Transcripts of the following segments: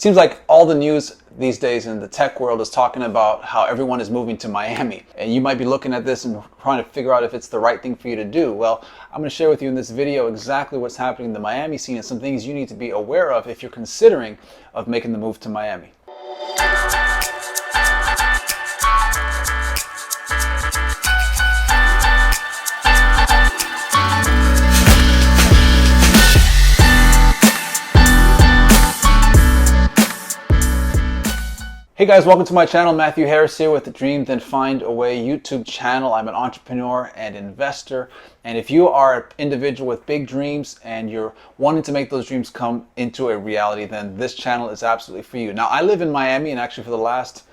Seems like all the news these days in the tech world is talking about how everyone is moving to Miami. And you might be looking at this and trying to figure out if it's the right thing for you to do. Well, I'm going to share with you in this video exactly what's happening in the Miami scene and some things you need to be aware of if you're considering of making the move to Miami. Hey guys, welcome to my channel. Matthew Harris here with the Dream Then Find a Way YouTube channel. I'm an entrepreneur and investor, and if you are an individual with big dreams and you're wanting to make those dreams come into a reality, then this channel is absolutely for you. Now, I live in Miami, and actually for the last,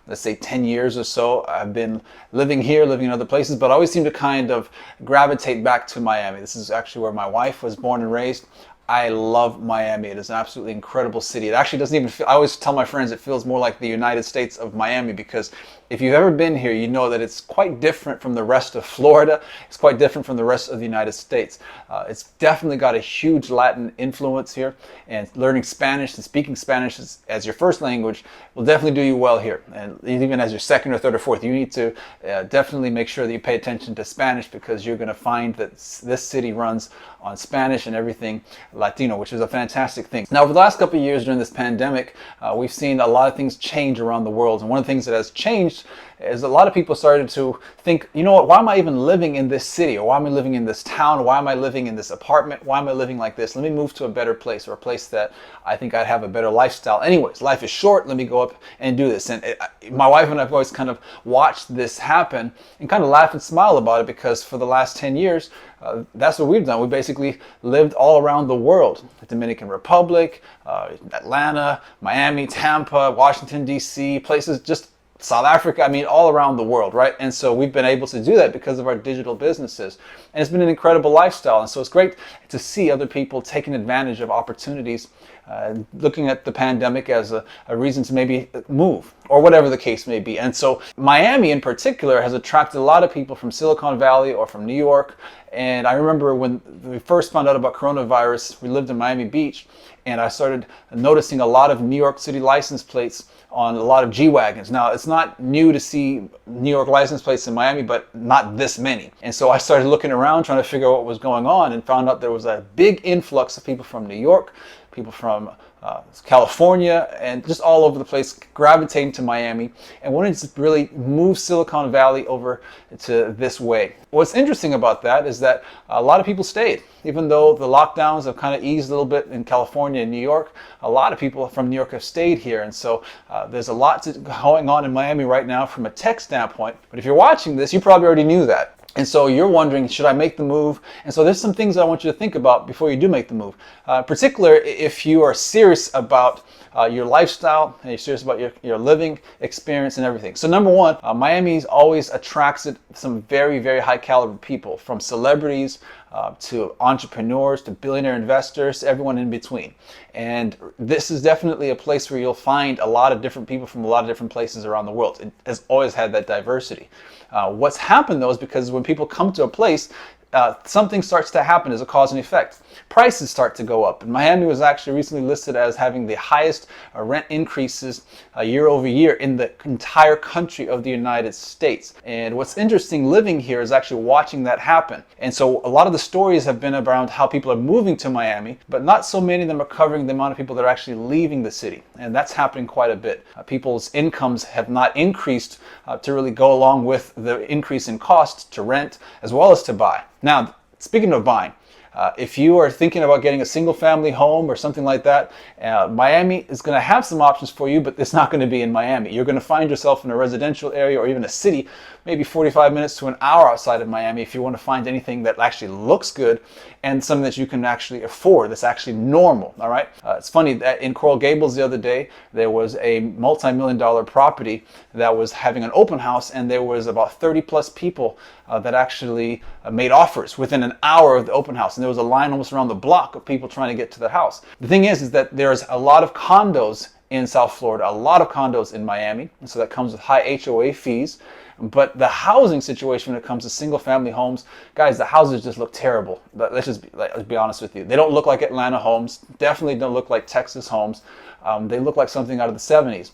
let's say 10 years or so, I've been living here, living in other places, but I always seem to kind of gravitate back to Miami. This is actually where my wife was born and raised. I love Miami. It is an absolutely incredible city. It actually doesn't even feel, I always tell my friends it feels more like the United States of Miami, because if you've ever been here, you know that it's quite different from the rest of Florida. It's quite different from the rest of the United States. It's definitely got a huge Latin influence here, and learning Spanish and speaking Spanish as your first language will definitely do you well here. And even as your second or third or fourth, you need to definitely make sure that you pay attention to Spanish, because you're going to find that this city runs on Spanish and everything Latino, which is a fantastic thing. Now, over the last couple of years during this pandemic, we've seen a lot of things change around the world. And one of the things that has changed is a lot of people started to think, you know what, why am I even living in this city? Or why am I living in this town? Or why am I living in this apartment? Why am I living like this? Let me move to a better place, or a place that I think I'd have a better lifestyle. Anyways, life is short. Let me go up and do this. And my wife and I have always kind of watched this happen and kind of laugh and smile about it, because for the last 10 years, that's what we've done. We basically lived all around the world. The Dominican Republic, Atlanta, Miami, Tampa, Washington, D.C., places just South Africa, I mean, all around the world, right? And so we've been able to do that because of our digital businesses. And it's been an incredible lifestyle. And so it's great to see other people taking advantage of opportunities, looking at the pandemic as a reason to maybe move, or whatever the case may be. And so Miami in particular has attracted a lot of people from Silicon Valley or from New York. And I remember when we first found out about coronavirus, we lived in Miami Beach, and I started noticing a lot of New York City license plates on a lot of G-Wagons. Now, it's not new to see New York license plates in Miami, but not this many. And so I started looking around, trying to figure out what was going on, and found out there was a big influx of people from New York, people from California, and just all over the place gravitating to Miami and wanted to really move Silicon Valley over to this way. What's interesting about that is that a lot of people stayed. Even though the lockdowns have kind of eased a little bit in California and New York, a lot of people from New York have stayed here. And so there's a lot going on in Miami right now from a tech standpoint. But if you're watching this, you probably already knew that. And so you're wondering, should I make the move? And so there's some things I want you to think about before you do make the move. Particularly if you are serious about your lifestyle and you're serious about your living experience and everything. So number one, Miami's always attracted some very, very high caliber people, from celebrities to entrepreneurs to billionaire investors to everyone in between. And this is definitely a place where you'll find a lot of different people from a lot of different places around the world. It has always had that diversity. What's happened though is because when people come to a place, something starts to happen as a cause and effect. Prices start to go up. And Miami was actually recently listed as having the highest rent increases year over year in the entire country of the United States. And what's interesting living here is actually watching that happen. And so a lot of the stories have been around how people are moving to Miami, but not so many of them are covering the amount of people that are actually leaving the city. And that's happening quite a bit. People's incomes have not increased to really go along with the increase in cost to rent as well as to buy. Now, speaking of buying, if you are thinking about getting a single family home or something like that, Miami is going to have some options for you, but it's not going to be in Miami. You're going to find yourself in a residential area or even a city, maybe 45 minutes to an hour outside of Miami, if you want to find anything that actually looks good and something that you can actually afford, that's actually normal, all right? It's funny that in Coral Gables the other day, there was a multi-million-dollar property that was having an open house, and there was about 30 plus people that actually made offers within an hour of the open house. And there was a line almost around the block of people trying to get to the house. The thing is that there's a lot of condos in South Florida, a lot of condos in Miami, and so that comes with high HOA fees. But the housing situation when it comes to single family homes, guys, the houses just look terrible. Let's be honest with you. They don't look like Atlanta homes, definitely don't look like Texas homes. They look like something out of the 70s.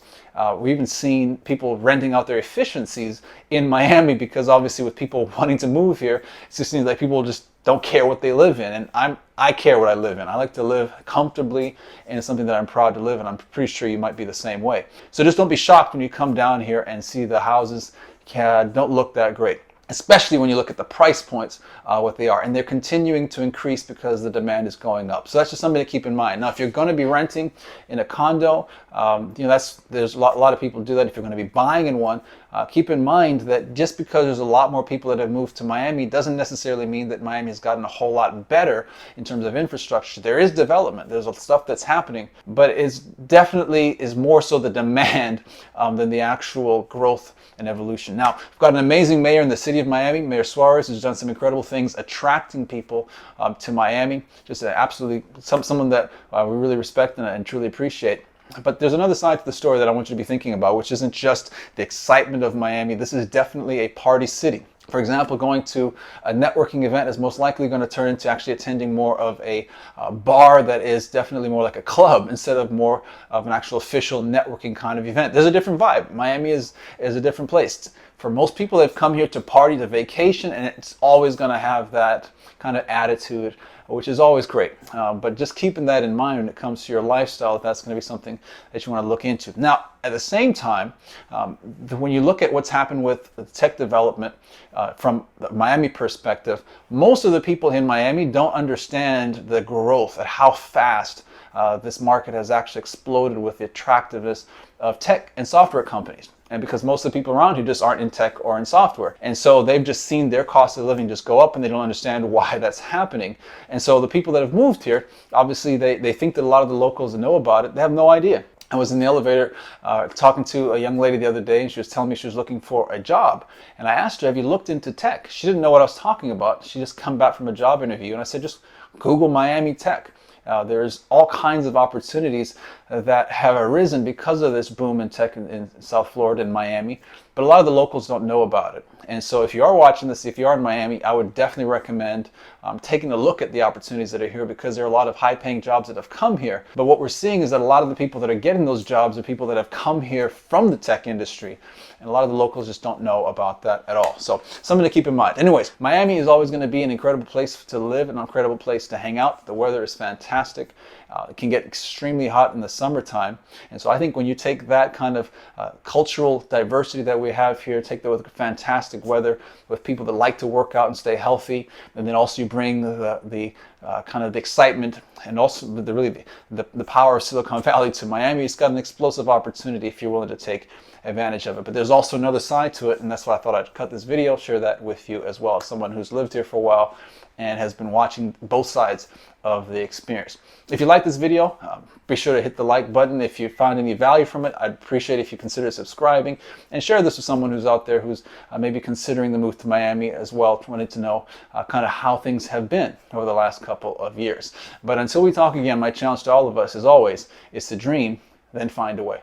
We've even seen people renting out their efficiencies in Miami because obviously with people wanting to move here, it just seems like people just don't care what they live in. And I care what I live in. I like to live comfortably, and it's something that I'm proud to live in. I'm pretty sure you might be the same way. So just don't be shocked when you come down here and see the houses don't look that great, especially when you look at the price points, what they are. And they're continuing to increase because the demand is going up. So that's just something to keep in mind. Now, if you're going to be renting in a condo, there's a lot of people do that. If you're going to be buying in one, keep in mind that just because there's a lot more people that have moved to Miami doesn't necessarily mean that Miami has gotten a whole lot better in terms of infrastructure. There is development, there's stuff that's happening, but it's definitely is more so the demand than the actual growth and evolution. Now, we've got an amazing mayor in the city of Miami, Mayor Suarez, who's done some incredible things attracting people to Miami. Just absolutely someone that we really respect and truly appreciate. But there's another side to the story that I want you to be thinking about, which isn't just the excitement of Miami. This is definitely a party city. For example, going to a networking event is most likely going to turn into actually attending more of a bar that is definitely more like a club instead of more of an actual official networking kind of event. There's a different vibe. Miami is a different place. For most people, they've come here to party, to vacation, and it's always going to have that kind of attitude, which is always great. But just keeping that in mind when it comes to your lifestyle, that's going to be something that you want to look into. Now, at the same time, when you look at what's happened with the tech development from the Miami perspective, most of the people in Miami don't understand the growth and how fast this market has actually exploded with the attractiveness of tech and software companies. And because most of the people around here just aren't in tech or in software. And so they've just seen their cost of living just go up and they don't understand why that's happening. And so the people that have moved here, obviously they think that a lot of the locals know about it. They have no idea. I was in the elevator talking to a young lady the other day, and she was telling me she was looking for a job. And I asked her, have you looked into tech? She didn't know what I was talking about. She just come back from a job interview. And I said, just Google Miami Tech. There's all kinds of opportunities that have arisen because of this boom in tech in South Florida and Miami, but a lot of the locals don't know about it. And so if you are watching this, if you are in Miami, I would definitely recommend taking a look at the opportunities that are here, because there are a lot of high-paying jobs that have come here. But what we're seeing is that a lot of the people that are getting those jobs are people that have come here from the tech industry, and a lot of the locals just don't know about that at all. So something to keep in mind. Anyways, Miami is always going to be an incredible place to live, an incredible place to hang out. The weather is fantastic. It can get extremely hot in the summertime. And so I think when you take that kind of cultural diversity that we have here, take that with fantastic weather, with people that like to work out and stay healthy, and then also you bring the kind of the excitement and also the power of Silicon Valley to Miami, it's got an explosive opportunity if you're willing to take advantage of it. But there's also another side to it, and that's why I thought I'd cut this video, share that with you as well, as someone who's lived here for a while and has been watching both sides of the experience. If you like this video, be sure to hit the like button. If you found any value from it, I'd appreciate it if you consider subscribing, and share this with someone who's out there who's maybe considering the move to Miami as well, wanting to know kind of how things have been over the last couple of years. But until we talk again, my challenge to all of us, as always, is to dream, then find a way.